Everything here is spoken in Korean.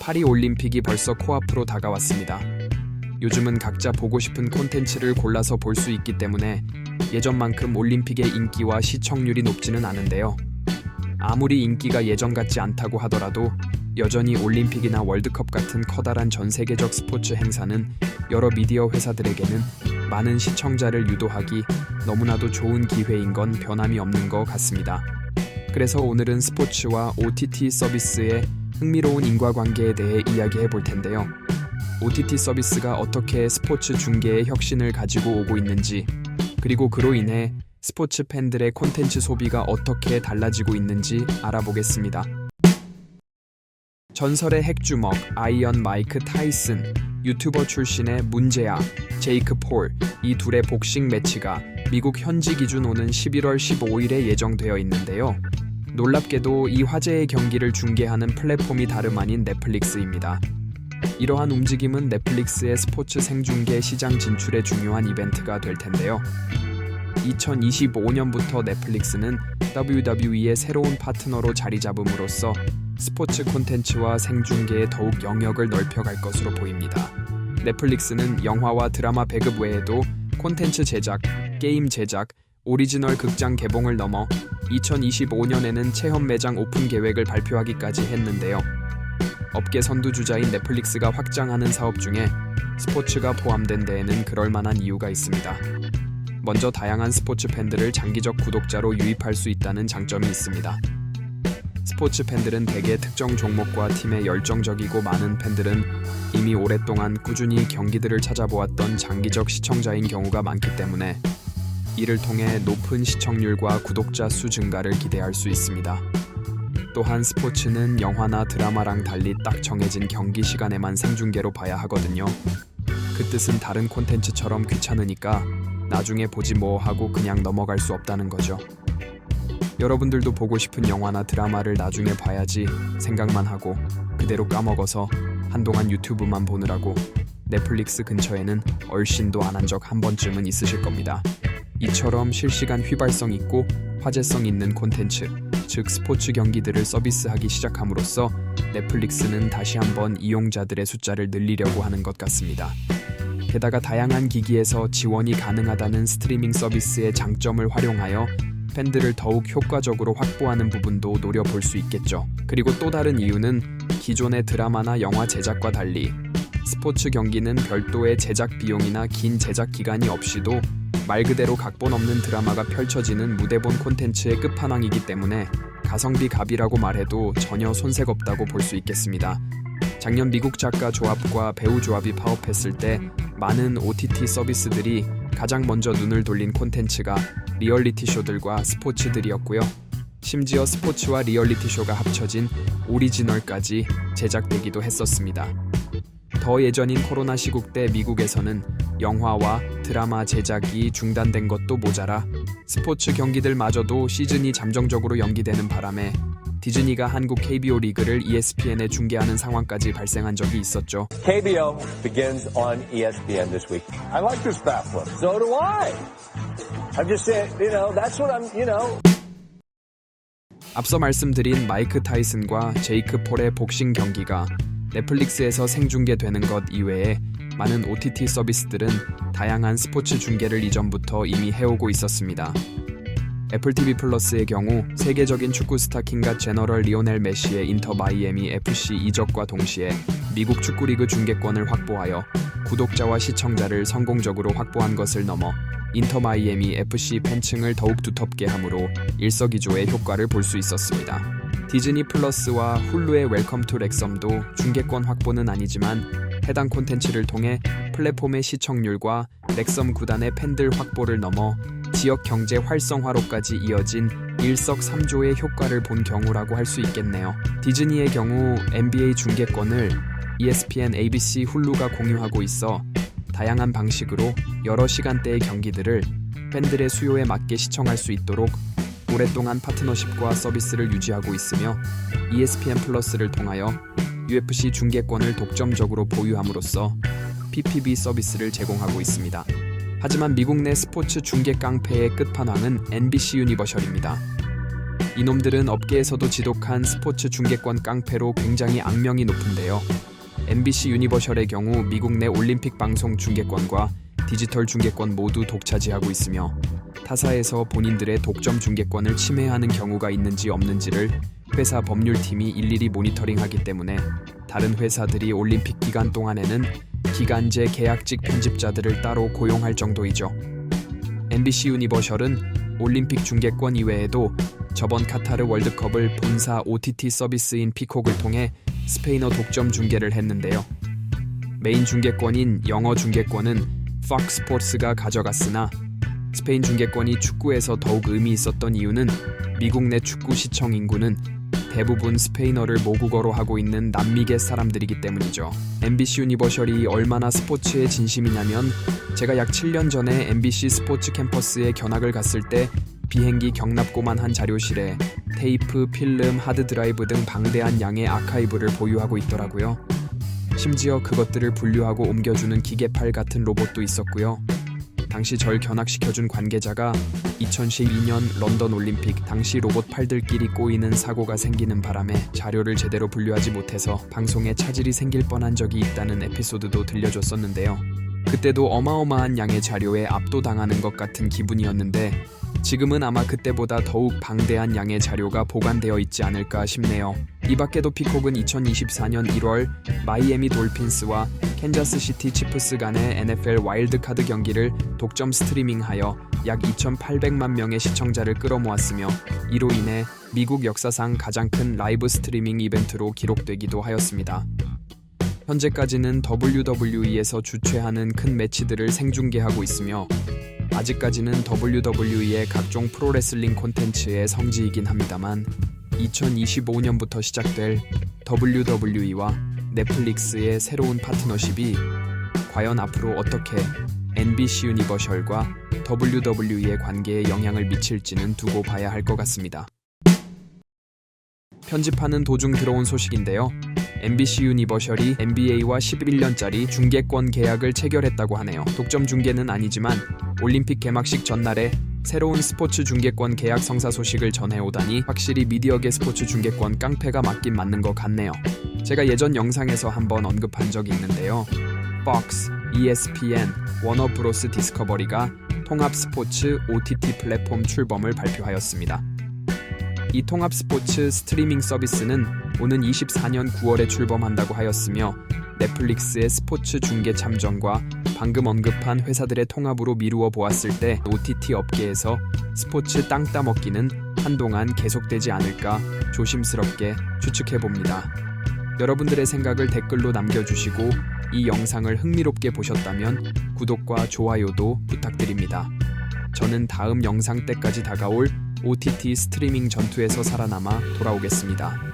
파리 올림픽이 벌써 코앞으로 다가왔습니다. 요즘은 각자 보고 싶은 콘텐츠를 골라서 볼 수 있기 때문에 예전만큼 올림픽의 인기와 시청률이 높지는 않은데요. 아무리 인기가 예전 같지 않다고 하더라도 여전히 올림픽이나 월드컵 같은 커다란 전 세계적 스포츠 행사는 여러 미디어 회사들에게는 많은 시청자를 유도하기 너무나도 좋은 기회인 건 변함이 없는 것 같습니다. 그래서 오늘은 스포츠와 OTT 서비스의 흥미로운 인과관계에 대해 이야기해 볼 텐데요. OTT 서비스가 어떻게 스포츠 중계의 혁신을 가지고 오고 있는지, 그리고 그로 인해 스포츠 팬들의 콘텐츠 소비가 어떻게 달라지고 있는지 알아보겠습니다. 전설의 핵주먹 아이언 마이크 타이슨, 유튜버 출신의 문제아, 제이크 폴, 이 둘의 복싱 매치가 미국 현지 기준 오는 11월 15일에 예정되어 있는데요. 놀랍게도 이 화제의 경기를 중계하는 플랫폼이 다름 아닌 넷플릭스입니다. 이러한 움직임은 넷플릭스의 스포츠 생중계 시장 진출에 중요한 이벤트가 될 텐데요. 2025년부터 넷플릭스는 WWE의 새로운 파트너로 자리 잡음으로써 스포츠 콘텐츠와 생중계에 더욱 영역을 넓혀갈 것으로 보입니다. 넷플릭스는 영화와 드라마 배급 외에도 콘텐츠 제작, 게임 제작, 오리지널 극장 개봉을 넘어 2025년에는 체험 매장 오픈 계획을 발표하기까지 했는데요. 업계 선두주자인 넷플릭스가 확장하는 사업 중에 스포츠가 포함된 데에는 그럴 만한 이유가 있습니다. 먼저 다양한 스포츠 팬들을 장기적 구독자로 유입할 수 있다는 장점이 있습니다. 스포츠 팬들은 대개 특정 종목과 팀에 열정적이고, 많은 팬들은 이미 오랫동안 꾸준히 경기들을 찾아보았던 장기적 시청자인 경우가 많기 때문에 이를 통해 높은 시청률과 구독자 수 증가를 기대할 수 있습니다. 또한 스포츠는 영화나 드라마랑 달리 딱 정해진 경기 시간에만 생중계로 봐야 하거든요. 그 뜻은 다른 콘텐츠처럼 귀찮으니까 나중에 보지 뭐 하고 그냥 넘어갈 수 없다는 거죠. 여러분들도 보고 싶은 영화나 드라마를 나중에 봐야지 생각만 하고 그대로 까먹어서 한동안 유튜브만 보느라고 넷플릭스 근처에는 얼씬도 안 한 적 한 번쯤은 있으실 겁니다. 이처럼 실시간 휘발성 있고 화제성 있는 콘텐츠, 즉 스포츠 경기들을 서비스하기 시작함으로써 넷플릭스는 다시 한번 이용자들의 숫자를 늘리려고 하는 것 같습니다. 게다가 다양한 기기에서 지원이 가능하다는 스트리밍 서비스의 장점을 활용하여 팬들을 더욱 효과적으로 확보하는 부분도 노려볼 수 있겠죠. 그리고 또 다른 이유는 기존의 드라마나 영화 제작과 달리 스포츠 경기는 별도의 제작 비용이나 긴 제작 기간이 없이도 말 그대로 각본 없는 드라마가 펼쳐지는 무대본 콘텐츠의 끝판왕이기 때문에 가성비 갑이라고 말해도 전혀 손색 없다고 볼 수 있겠습니다. 작년 미국 작가 조합과 배우 조합이 파업했을 때 많은 OTT 서비스들이 가장 먼저 눈을 돌린 콘텐츠가 리얼리티 쇼들과 스포츠들이었고요. 심지어 스포츠와 리얼리티 쇼가 합쳐진 오리지널까지 제작되기도 했었습니다. 더 예전인 코로나 시국 때 미국에서는 영화와 드라마 제작이 중단된 것도 모자라 스포츠 경기들마저도 시즌이 잠정적으로 연기되는 바람에 디즈니가 한국 KBO 리그를 ESPN에 중계하는 상황까지 발생한 적이 있었죠. KBO begins on ESPN this week. I like this platform. So do I. I'm just saying, that's what I'm. 앞서 말씀드린 마이크 타이슨과 제이크 폴의 복싱 경기가 넷플릭스에서 생중계되는 것 이외에 많은 OTT 서비스들은 다양한 스포츠 중계를 이전부터 이미 해오고 있었습니다. 애플TV 플러스의 경우 세계적인 축구 스타 킹과 제너럴 리오넬 메시의 인터 마이애미 FC 이적과 동시에 미국 축구리그 중계권을 확보하여 구독자와 시청자를 성공적으로 확보한 것을 넘어 인터 마이애미 FC 팬층을 더욱 두텁게 함으로 일석이조의 효과를 볼 수 있었습니다. 디즈니 플러스와 훌루의 웰컴 투 렉섬도 중계권 확보는 아니지만 해당 콘텐츠를 통해 플랫폼의 시청률과 렉섬 구단의 팬들 확보를 넘어 지역 경제 활성화로까지 이어진 일석삼조의 효과를 본 경우라고 할 수 있겠네요. 디즈니의 경우 NBA 중계권을 ESPN, ABC, 훌루가 공유하고 있어 다양한 방식으로 여러 시간대의 경기들을 팬들의 수요에 맞게 시청할 수 있도록 오랫동안 파트너십과 서비스를 유지하고 있으며 ESPN 플러스를 통하여 UFC 중계권을 독점적으로 보유함으로써 PPV 서비스를 제공하고 있습니다. 하지만 미국 내 스포츠 중계 깡패의 끝판왕은 NBC 유니버셜입니다. 이놈들은 업계에서도 지독한 스포츠 중계권 깡패로 굉장히 악명이 높은데요. NBC 유니버셜의 경우 미국 내 올림픽 방송 중계권과 디지털 중계권 모두 독차지하고 있으며 타사에서 본인들의 독점 중계권을 침해하는 경우가 있는지 없는지를 회사 법률팀이 일일이 모니터링하기 때문에 다른 회사들이 올림픽 기간 동안에는 기간제 계약직 편집자들을 따로 고용할 정도이죠. NBC 유니버셜은 올림픽 중계권 이외에도 저번 카타르 월드컵을 본사 OTT 서비스인 피콕을 통해 스페인어 독점 중계를 했는데요. 메인 중계권인 영어 중계권은 Fox 스포츠가 가져갔으나 스페인 중계권이 축구에서 더욱 의미 있었던 이유는 미국 내 축구 시청 인구는 대부분 스페인어를 모국어로 하고 있는 남미계 사람들이기 때문이죠. NBC 유니버셜이 얼마나 스포츠에 진심이냐면 제가 약 7년 전에 MBC 스포츠 캠퍼스에 견학을 갔을 때 비행기 경납고만 한 자료실에 테이프, 필름, 하드드라이브 등 방대한 양의 아카이브를 보유하고 있더라고요. 심지어 그것들을 분류하고 옮겨주는 기계팔 같은 로봇도 있었고요. 당시 절 견학시켜준 관계자가 2012년 런던 올림픽 당시 로봇 팔들끼리 꼬이는 사고가 생기는 바람에 자료를 제대로 분류하지 못해서 방송에 차질이 생길 뻔한 적이 있다는 에피소드도 들려줬었는데요. 그때도 어마어마한 양의 자료에 압도당하는 것 같은 기분이었는데 지금은 아마 그때보다 더욱 방대한 양의 자료가 보관되어 있지 않을까 싶네요. 이 밖에도 피콕은 2024년 1월 마이애미 돌핀스와 캔자스시티 치프스 간의 NFL 와일드카드 경기를 독점 스트리밍하여 약 2,800만 명의 시청자를 끌어모았으며 이로 인해 미국 역사상 가장 큰 라이브 스트리밍 이벤트로 기록되기도 하였습니다. 현재까지는 WWE에서 주최하는 큰 매치들을 생중계하고 있으며 아직까지는 WWE의 각종 프로레슬링 콘텐츠의 성지이긴 합니다만 2025년부터 시작될 WWE와 넷플릭스의 새로운 파트너십이 과연 앞으로 어떻게 NBC 유니버셜과 WWE의 관계에 영향을 미칠지는 두고 봐야 할 것 같습니다. 편집하는 도중 들어온 소식인데요. NBC 유니버셜이 NBA와 11년짜리 중계권 계약을 체결했다고 하네요. 독점 중계는 아니지만 올림픽 개막식 전날에 새로운 스포츠 중계권 계약 성사 소식을 전해오다니 확실히 미디어계 스포츠 중계권 깡패가 맞긴 맞는 것 같네요. 제가 예전 영상에서 한번 언급한 적이 있는데요. Fox, ESPN, 워너브로스 디스커버리가 통합 스포츠 OTT 플랫폼 출범을 발표하였습니다. 이 통합 스포츠 스트리밍 서비스는 오는 24년 9월에 출범한다고 하였으며 넷플릭스의 스포츠 중계 참전과 방금 언급한 회사들의 통합으로 미루어 보았을 때 OTT 업계에서 스포츠 땅 따먹기는 한동안 계속되지 않을까 조심스럽게 추측해봅니다. 여러분들의 생각을 댓글로 남겨주시고 이 영상을 흥미롭게 보셨다면 구독과 좋아요도 부탁드립니다. 저는 다음 영상 때까지 다가올 OTT 스트리밍 전투에서 살아남아 돌아오겠습니다.